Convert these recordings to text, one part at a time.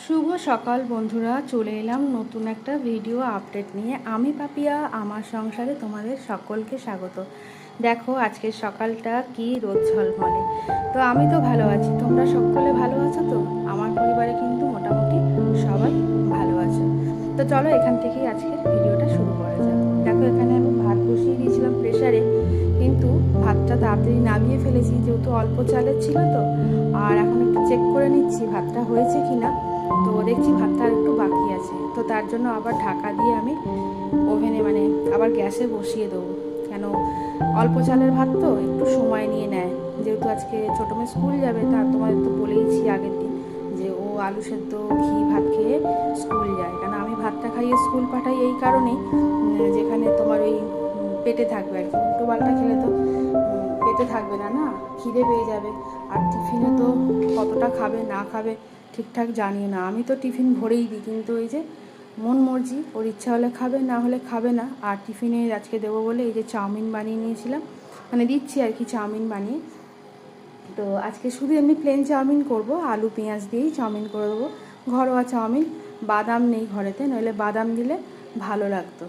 শুভ সকাল বন্ধুরা, চলে এলাম নতুন একটা ভিডিও আপডেট নিয়ে। আমি পাপিয়া, আমার সংসারে তোমাদের সকলকে স্বাগত। দেখো আজকের সকালটা কি রোদ ঝলমলে। তো আমি তো ভালো আছি, তোমরা সকলে ভালো আছো তো? আমার পরিবারে কিন্তু মোটামুটি সবাই ভালো আছে। তো চলো এখান থেকেই আজকের ভিডিওটা শুরু করা যাক। দেখো এখানে আমি ভাত বসিয়ে দিয়েছিলাম প্রেশারে, কিন্তু ভাতটা তাড়াতাড়ি নামিয়ে ফেলেছি যেহেতু অল্প চালের ছিল। তো আর এখন একটু চেক করে নিচ্ছি ভাতটা হয়েছে কিনা। তো দেখছি ভাতটা আর একটু বাকি আছে, তো তার জন্য আবার ঢাকা দিয়ে আমি ওভেনে আবার গ্যাসে বসিয়ে দেবো। কেন, অল্প চালের ভাত তো একটু সময় নিয়ে নেয়। যেহেতু আজকে ছোটো মেয়ে স্কুল যাবে, তা তোমাদের তো বলেইছি আগের দিন যে ও আলু সেদ্ধ ঘি ভাত খেয়ে স্কুল যায়। কেন আমি ভাতটা খাইয়ে স্কুল পাঠাই এই কারণেই, যেখানে তোমার ওই পেটে থাকবে আর কি। উল্টো পাল্টা খেলে তো পেটে থাকবে না, না খিদে পেয়ে যাবে। আর টিফিনে তো কতটা খাবে না খাবে ঠিকঠাক জানি না। আমি তো টিফিন ভরেই দিই, কিন্তু ওই যে মন মর্জি, ওর ইচ্ছা হলে খাবে, না হলে খাবে না। আর টিফিনে আজকে দেবো বলে এই যে চাউমিন বানিয়ে নিয়েছিলাম, দিচ্ছি আর কি চাউমিন বানিয়ে। তো আজকে শুধু এমনি প্লেন চাউমিন করব, আলু পেঁয়াজ দিয়েই চাউমিন করে দেবো, ঘরোয়া চাউমিন। বাদাম নেই ঘরেতে, নইলে বাদাম দিলে ভালো লাগতো।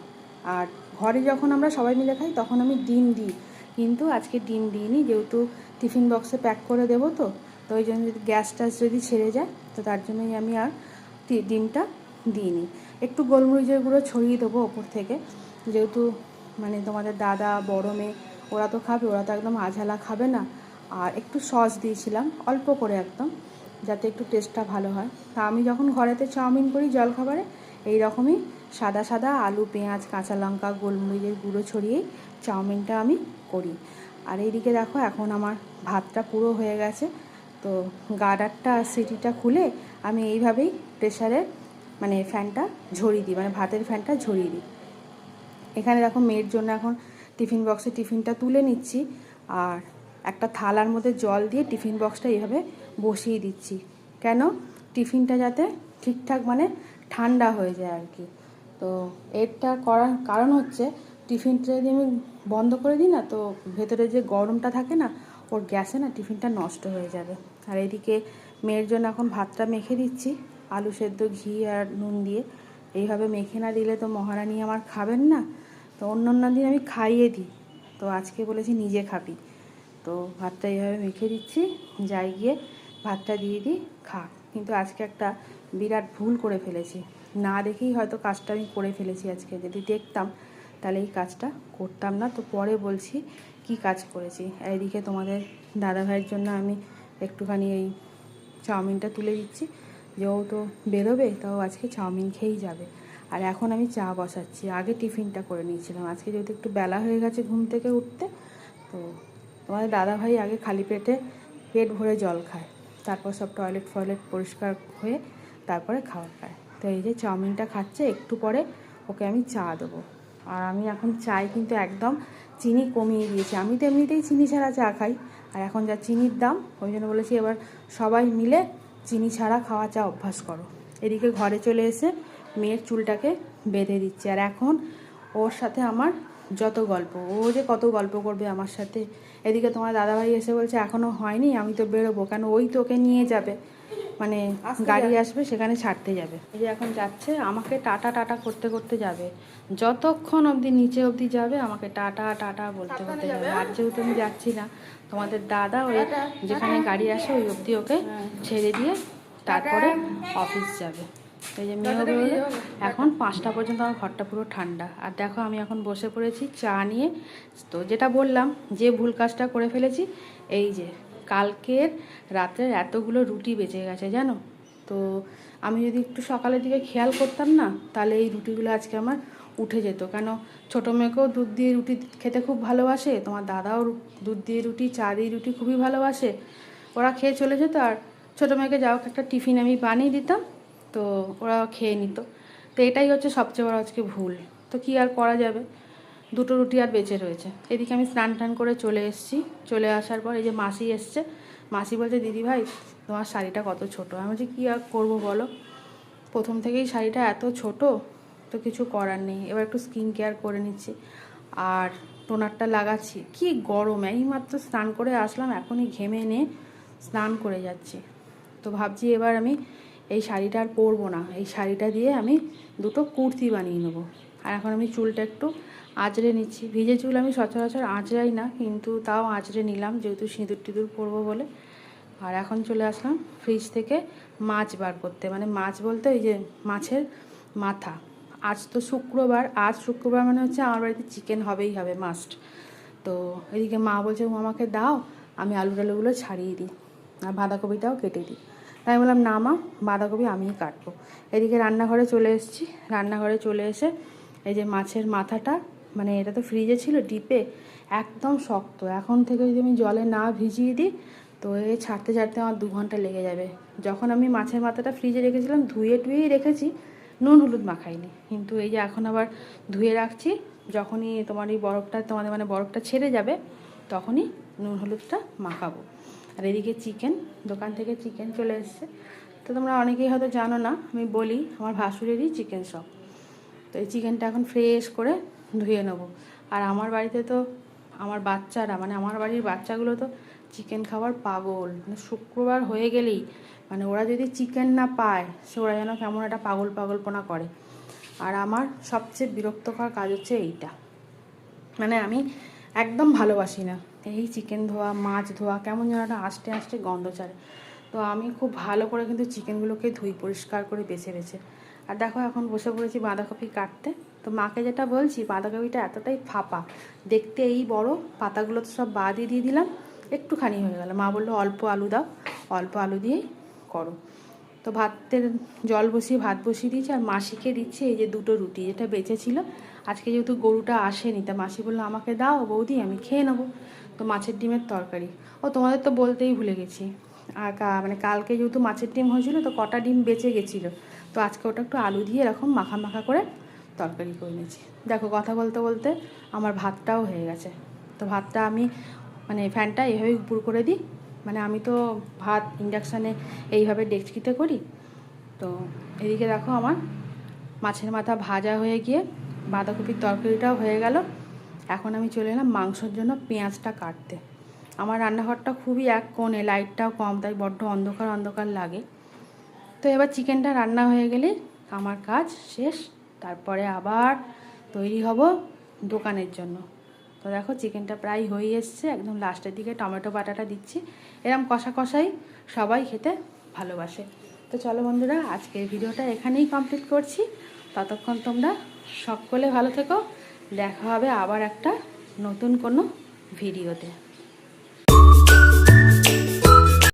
আর ঘরে যখন আমরা সবাই মিলে খাই তখন আমি ডিম দিই, কিন্তু আজকে ডিম দিইনি, যেহেতু টিফিন বক্সে প্যাক করে দেবো। তো ওই জন্য যদি গ্যাস ট্যাস যদি ছেড়ে যায়, তো তার জন্যই আমি আর ডিমটা দিইনি। একটু গোলমরিচের গুঁড়ো ছড়িয়ে দেবো ওপর থেকে, যেহেতু তোমাদের দাদা বড় মেয়ে ওরা তো খাবে, ওরা তো একদম আঝালা খাবে না। আর একটু সস দিয়েছিলাম অল্প করে একদম, যাতে একটু টেস্টটা ভালো হয়। তা আমি যখন ঘরেতে চাউমিন করি জলখাবারে, এই রকমই সাদা সাদা আলু পেঁয়াজ কাঁচা লঙ্কা গোলমরিচের গুঁড়ো ছড়িয়েই চাউমিনটা আমি করি। আর এইদিকে দেখো এখন আমার ভাতটা পুরো হয়ে গেছে। তো গার্ডারটা সিটিটা খুলে আমি এইভাবেই প্রেশারে ফ্যানটা ঝরিয়ে দিই, ভাতের ফ্যানটা ঝরিয়ে দিই। এখানে দেখো মেয়ের জন্য এখন টিফিন বক্সে টিফিনটা তুলে নিচ্ছি, আর একটা থালার মধ্যে জল দিয়ে টিফিন বক্সটা এইভাবে বসিয়ে দিচ্ছি। কেন, টিফিনটা যাতে ঠিকঠাক ঠান্ডা হয়ে যায় আর কি। তো এটা করার কারণ হচ্ছে, টিফিনটা যদি আমি বন্ধ করে দিই না, তো ভেতরে যে গরমটা থাকে না, ওর গ্যাসে না টিফিনটা নষ্ট হয়ে যাবে। আর এদিকে মেয়ের জন্য এখন ভাতটা মেখে দিচ্ছি আলু সেদ্ধ ঘি আর নুন দিয়ে। এইভাবে মেখে না দিলে তো মহারানী আমার খাবেন না। তো অন্য দিন আমি খাইয়ে দিই, তো আজকে বলেছি নিজে খাবি। তো ভাতটা এইভাবে মেখে দিচ্ছি, যাই গিয়ে ভাতটা দিয়ে দিই খা। কিন্তু আজকে একটা বিরাট ভুল করে ফেলেছি, না দেখেই হয়তো কাজটা আমি করে ফেলেছি। আজকে যদি দেখতাম তাহলে এই কাজটা করতাম না। তো পরে বলছি কি কাজ করেছি। এইদিকে তোমাদের দাদাভাইয়ের জন্য আমি একটুখানি এই চাউমিনটা তুলে দিচ্ছি, যে ও তো বেরোবে, তাও আজকে চাউমিন খেয়েই যাবে। আর এখন আমি চা বসাচ্ছি, আগে টিফিনটা করে নিয়েছিলাম। আজকে যেহেতু একটু বেলা হয়ে গেছে ঘুম থেকে উঠতে, তো তোমাদের দাদাভাই আগে খালি পেটে পেট ভরে জল খায়, তারপর সব টয়লেট পরিষ্কার হয়ে তারপরে খাবার খায়। তো এই যে চাউমিনটা খাচ্ছে, একটু পরে ওকে আমি চা দেবো। আর আমি এখন চায় কিন্তু একদম চিনি কমিয়ে দিয়েছি। আমি তো এমনিতেই চিনি ছাড়া চা খাই, আর এখন যা চিনির দাম, ওই জন্য বলেছি এবার সবাই মিলে চিনি ছাড়া খাওয়া চা অভ্যাস করো। এদিকে ঘরে চলে এসে মেয়ের চুলটাকে বেঁধে দিচ্ছে। আর এখন ওর সাথে আমার যত গল্প, ও যে কত গল্প করবে আমার সাথে। এদিকে তোমার দাদাভাই এসে বলছে এখনও হয়নি, আমি তো বেরোবো। কেন, ওই তোকে নিয়ে যাবে, গাড়ি আসবে সেখানে ছাড়তে যাবে। এই যে এখন যাচ্ছে, আমাকে টাটা টাটা করতে করতে যাবে, যতক্ষণ অবধি নিচে অবধি যাবে আমাকে টাটা টাটা বলতে বলতে যাবে। আর যেহেতু আমি যাচ্ছি না, তোমাদের দাদা ওই যেখানে গাড়ি আসে ওই অবধি ওকে ছেড়ে দিয়ে তারপরে অফিস যাবে। এই যে মেয়ে বেরোলো, এখন 5টা পর্যন্ত আমার ঘরটা পুরো ঠান্ডা। আর দেখো আমি এখন বসে পড়েছি চা নিয়ে। তো যেটা বললাম, যে ভুল কাজটা করে ফেলেছি, এই যে কালকের রাতের এতগুলো রুটি বেঁচে গেছে জানো। তো আমি যদি একটু সকালের দিকে খেয়াল করতাম না, তাহলে এই রুটিগুলো আজকে আমার উঠে যেত। কেন, ছোটো মেয়েকেও দুধ দিয়ে রুটি খেতে খুব ভালোবাসে, তোমার দাদাও দুধ দিয়ে রুটি চা দিয়ে রুটি খুবই ভালোবাসে। ওরা খেয়ে চলে যেত, আর ছোটো মেয়েকে যাও একটা টিফিন আমি বানিয়ে দিতাম, তো ওরা খেয়ে নিত। তো এটাই হচ্ছে সবচেয়ে বড় আজকে ভুল। তো কি আর করা যাবে, দুটো রুটি আর বেঁচে রয়েছে। এদিকে আমি স্নান টান করে চলে এসেছি। চলে আসার পর এই যে মাসি এসছে। মাসি বলছে দিদি ভাই তোমার শাড়িটা কত ছোটো। আমি বলছি কী আর করবো বলো, প্রথম থেকেই শাড়িটা এত ছোট, তো কিছু করার নেই। এবার একটু স্কিন কেয়ার করে নিচ্ছি, আর টোনারটা লাগাচ্ছি। কি গরম, এইমাত্র স্নান করে আসলাম, এখনই ঘেমে নিয়ে স্নান করে যাচ্ছি। তো ভাবছি এবার আমি এই শাড়িটা আর পরবো না, এই শাড়িটা দিয়ে আমি দুটো কুর্তি বানিয়ে নেবো। আর এখন আমি চুলটা একটু আঁচড়ে নিচ্ছি। ভিজে চুল আমি সচরাচর আঁচড়াই না, কিন্তু তাও আঁচড়ে নিলাম যেহেতু সিঁদুর টিঁদুর পরবো বলে। আর এখন চলে আসলাম ফ্রিজ থেকে মাছ বার করতে, মানে মাছ বলতে ওই যে মাছের মাথা। আজ তো শুক্রবার, আজ শুক্রবার মানে হচ্ছে আমার বাড়িতে চিকেন হবেই হবে, মাস্ট। তো এদিকে মা বলছে আমাকে দাও, আমি আলু টালুগুলো ছাড়িয়ে দিই আর বাঁধাকপিটাও কেটে দিই। তাই বললাম না মা, বাঁধাকপি আমিই কাটবো। এদিকে রান্নাঘরে চলে এসেছি। রান্নাঘরে চলে এসে এই যে মাছের মাথাটা, মানে এটা তো ফ্রিজে ছিল ডিপে, একদম শক্ত। এখন থেকে যদি আমি জলে না ভিজিয়ে দিই তো এ ছাড়তে ছাড়তে আমার 2 ঘন্টা লেগে যাবে। যখন আমি মাছের মাথাটা ফ্রিজে রেখেছিলাম ধুয়ে টুয়েই রেখেছি, নুন হলুদ মাখাইনি। কিন্তু এই যে এখন আবার ধুয়ে রাখছি, যখনই তোমার এই বরফটা তোমাদের মানে বরফটা ছেড়ে যাবে তখনই নুন হলুদটা মাখাবো। আর এদিকে চিকেন, দোকান থেকে চিকেন চলে এসছে। তো তোমরা অনেকেই হয়তো জানো না, আমি বলি আমার ভাসুরেরই চিকেন শপ। তো এই চিকেনটা এখন ফ্রেশ করে ধুয়ে নেবো। আর আমার বাড়িতে তো আমার বাচ্চারা, মানে আমার বাড়ির বাচ্চাগুলো তো চিকেন খাবার পাগল। মানে শুক্রবার হয়ে গেলেই মানে ওরা যদি চিকেন না পায় সে ওরা যেন কেমন একটা পাগল পাগলপনা করে। আর আমার সবচেয়ে বিরক্তকর কাজ হচ্ছে এইটা, মানে আমি একদম ভালোবাসি না এই চিকেন ধোয়া মাছ ধোয়া, কেমন যেন একটা আস্তে আস্তে গন্ধ ছাড়ে। তো আমি খুব ভালো করে কিন্তু চিকেনগুলোকে ধুই পরিষ্কার করে বেছে বেছে। আর দেখো এখন বসে পড়েছি বাঁধাকপি কাটতে। তো মাকে যেটা বলছি, বাঁধাকপিটা এতটাই ফাঁপা দেখতে, এই বড় পাতাগুলো তো সব বাদই দিয়ে দিলাম, একটুখানি হয়ে গেল। মা বললো অল্প আলু দাও, অল্প আলু দিয়েই করো। তো ভাতের জল বসিয়ে ভাত বসিয়ে দিয়েছি। আর মাসিকে দিচ্ছি এই যে 2টো রুটি, যেটা বেঁচে ছিল। আজকে যেহেতু গরুটা আসেনি তা মাসি বললো আমাকে দাও বৌদি, আমি খেয়ে নেবো। তো মাছের ডিমের তরকারি। ও তোমাদের তো বলতেই ভুলে গেছি, আর মানে কালকে যেহেতু মাছের ডিম হয়েছিল তো কটা ডিম বেঁচে গেছিলো, তো আজকে ওটা একটু আলু দিয়ে এরকম মাখা মাখা করে তরকারি করে নিয়েছি। দেখো কথা বলতে বলতে আমার ভাতটাও হয়ে গেছে। তো ভাতটা আমি মানে ফ্যানটা এভাবেই উপর করে দিই, মানে আমি তো ভাত ইন্ডাকশানে এইভাবে ডেকচিতে করি। তো এদিকে দেখো আমার মাছের মাথা ভাজা হয়ে গিয়ে বাঁধাকপির তরকারিটাও হয়ে গেল। এখন আমি চলে এলাম মাংসর জন্য পেঁয়াজটা কাটতে। আমার রান্নাঘরটা খুবই এক কোণে, লাইটটাও কম, তাই বড্ড অন্ধকার অন্ধকার লাগে। তো এবার চিকেনটা রান্না হয়ে গেলে আমার কাজ শেষ। তারপরে আবার তৈরি হব দোকানের জন্য। তো দেখো চিকেনটা প্রায় হয়ে এসছে, একদম লাস্টের দিকে টমেটো বাটাটা দিচ্ছি। এরকম কষা কষাই সবাই খেতে ভালোবাসে। তো চলো বন্ধুরা, আজকের ভিডিওটা এখানেই কমপ্লিট করছি। ততক্ষণ তোমরা সকলে ভালো থেকো। দেখা হবে আবার একটা নতুন কোনো ভিডিওতে।